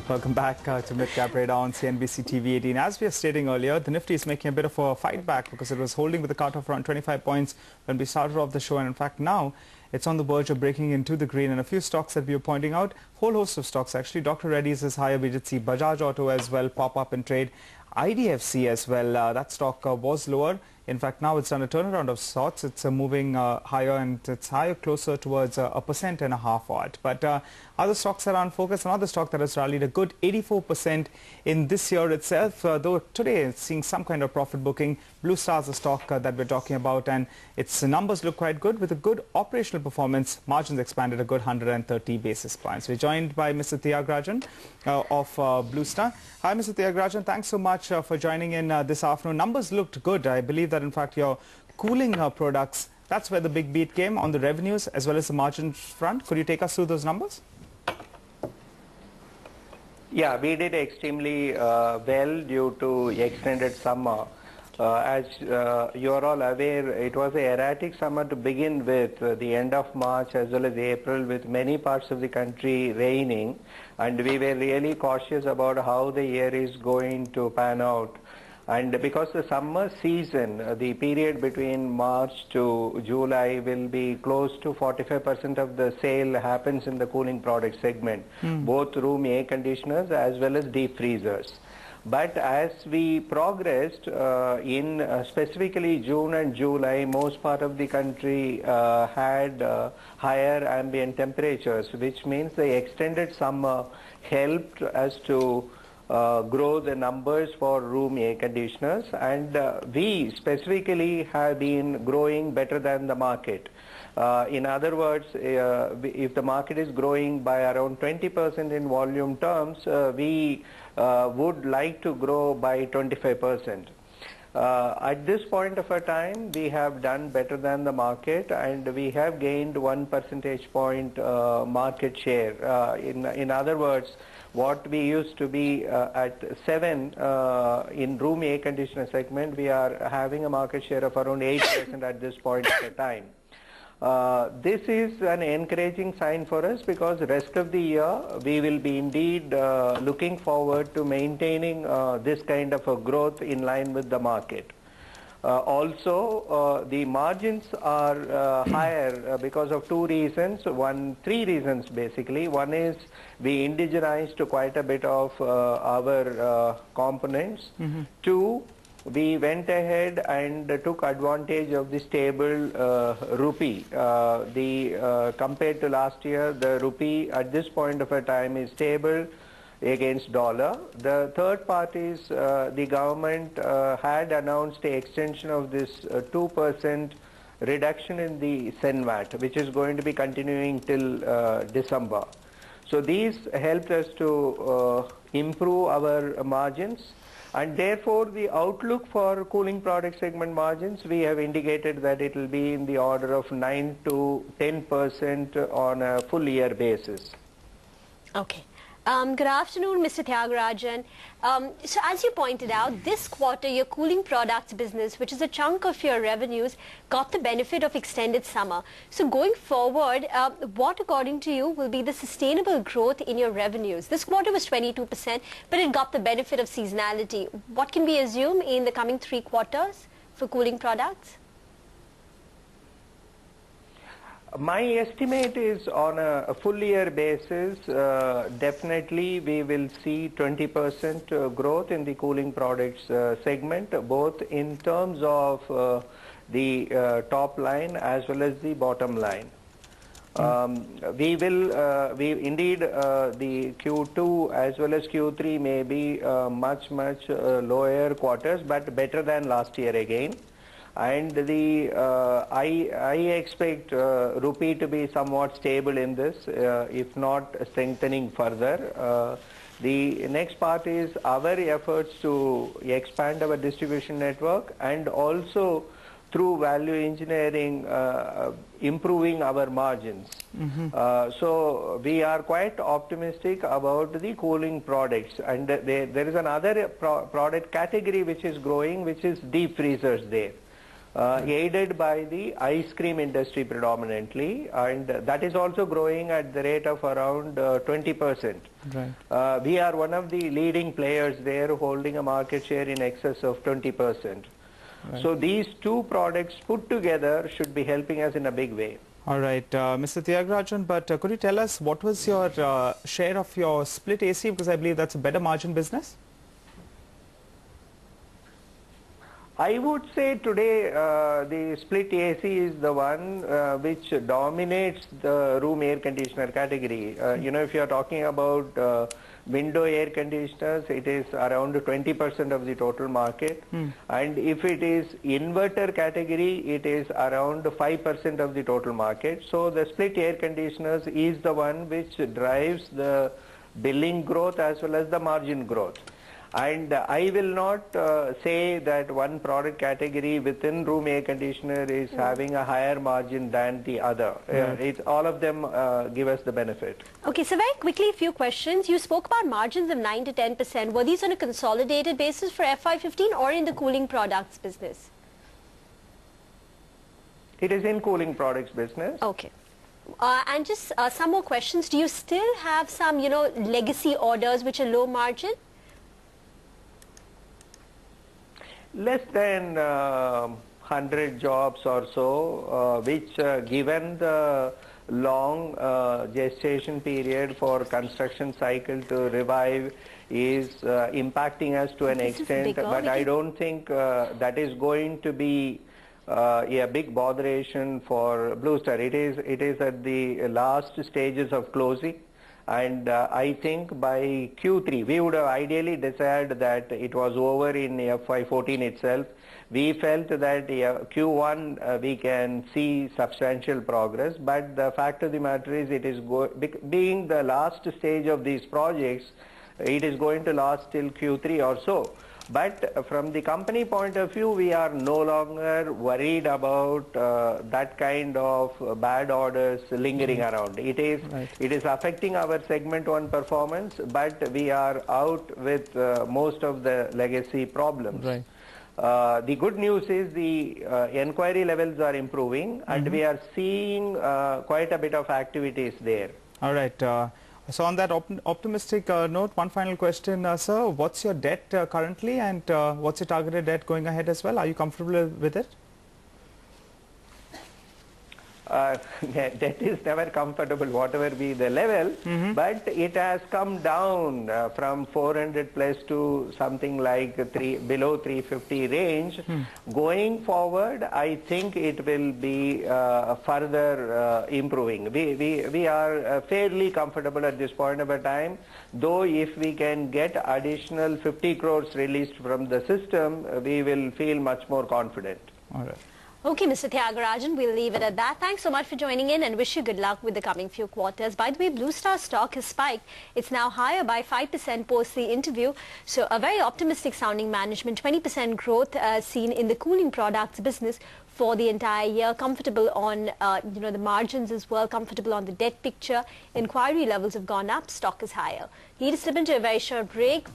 Welcome back to Mid-Cap Radar on CNBC TV 18. As we were stating earlier, the Nifty is making a bit of a fight back because it was holding with a cut of around 25 points when we started off the show, and in fact now it's on the verge of breaking into the green. And a few stocks that we were pointing out, whole host of stocks actually. Dr. Reddy's is higher. We did see Bajaj Auto as well pop up in trade. IDFC as well, that stock was lower. In fact, now it's done a turnaround of sorts. It's moving higher, and it's higher closer towards 1.5% odd. But other stocks that are on focus, another stock that has rallied a good 84% in this year itself, though today it's seeing some kind of profit booking. Blue Star is a stock that we're talking about, and its numbers look quite good with a good operational performance. Margins expanded a good 130 basis points. We're joined by Mr. Thiagarajan of Blue Star. Hi, Mr. Thiagarajan. Thanks so much for joining in this afternoon. Numbers looked good. I believe that in fact your cooling products, that's where the big beat came on the revenues as well as the margin front. Could you take us through those numbers? Yeah, we did extremely well due to extended summer. As you're all aware, it was an erratic summer to begin with, the end of March as well as April, with many parts of the country raining, and we were really cautious about how the year is going to pan out. And because the summer season, the period between March to July, will be close to 45% of the sale happens in the cooling product segment, both room air conditioners as well as deep freezers. But as we progressed in specifically June and July, most part of the country had higher ambient temperatures, which means the extended summer helped us to grow the numbers for room air conditioners, and we specifically have been growing better than the market. In other words, if the market is growing by around 20% in volume terms, we would like to grow by 25%. At this point of a time, we have done better than the market, and we have gained 1 percentage point market share. In other words, what we used to be at 7 in room air conditioner segment, we are having a market share of around 8% at this point of the time. This is an encouraging sign for us, because the rest of the year we will be indeed looking forward to maintaining this kind of a growth in line with the market. Also, the margins are higher because of three reasons basically. One is we indigenized quite a bit of our components. Two, we went ahead and took advantage of the stable rupee. Compared to last year, the rupee at this point of a time is stable against dollar. The third part is the government had announced the extension of this 2% reduction in the CENVAT, which is going to be continuing till December. So these helped us to improve our margins, and therefore the outlook for cooling product segment margins, we have indicated that it will be in the order of 9 to 10% on a full year basis. Okay. Good afternoon, Mr. Thiagarajan. So as you pointed out, this quarter your cooling products business, which is a chunk of your revenues, got the benefit of extended summer. So going forward, what according to you will be the sustainable growth in your revenues? This quarter was 22%, but it got the benefit of seasonality. What can we assume in the coming 3 quarters for cooling products? My estimate is on a full year basis, definitely we will see 20% growth in the cooling products segment, both in terms of the top line as well as the bottom line. We indeed the Q2 as well as Q3 may be much lower quarters, but better than last year again. And I expect rupee to be somewhat stable in this, if not strengthening further. The next part is our efforts to expand our distribution network, and also through value engineering, improving our margins. So we are quite optimistic about the cooling products, and there is another product category which is growing, which is deep freezers there. aided by the ice cream industry predominantly, and that is also growing at the rate of around 20%. Right. We are one of the leading players there, holding a market share in excess of 20%. Right. So these two products put together should be helping us in a big way. All right, Mr. Tyagarajan, but could you tell us what was your share of your split AC, because I believe that's a better margin business? I would say today the split AC is the one which dominates the room air conditioner category. You know, if you are talking about window air conditioners, it is around 20% of the total market. And if it is inverter category, it is around 5% of the total market. So the split air conditioners is the one which drives the billing growth as well as the margin growth. And I will not say that one product category within room air conditioner is having a higher margin than the other. All of them give us the benefit. Okay, so very quickly, a few questions. You spoke about margins of 9 to 10%. Were these on a consolidated basis for FY15 or in the cooling products business? It is in cooling products business. Okay. And just some more questions. Do you still have some, legacy orders which are low margin? Less than 100 jobs or so, which given the long gestation period for construction cycle to revive is impacting us to an extent, but I don't think that is going to be a big botheration for Blue Star. It is at the last stages of closing. And I think by Q3, we would have ideally desired that it was over in FY14 itself. We felt that Q1 we can see substantial progress, but the fact of the matter is it is being the last stage of these projects, it is going to last till Q3 or so. But from the company point of view, we are no longer worried about that kind of bad orders lingering around. It is affecting our segment one performance, but we are out with most of the legacy problems. Right. The good news is the inquiry levels are improving, and we are seeing quite a bit of activities there. All right. So on that optimistic note, one final question, sir. What's your debt currently, and what's your targeted debt going ahead as well? Are you comfortable with it? Debt is never comfortable, whatever be the level, but it has come down from 400 plus to something like below 350 range. Going forward, I think it will be further improving. We are fairly comfortable at this point of a time, though if we can get additional 50 crores released from the system, we will feel much more confident. All right. Okay, Mr. Tyagarajan, we'll leave it at that. Thanks so much for joining in and wish you good luck with the coming few quarters. By the way, Blue Star stock has spiked. It's now higher by 5% post the interview. So a very optimistic sounding management, 20% growth seen in the cooling products business for the entire year. Comfortable on, the margins as well, comfortable on the debt picture. Inquiry levels have gone up, stock is higher. Need to slip into a very short break.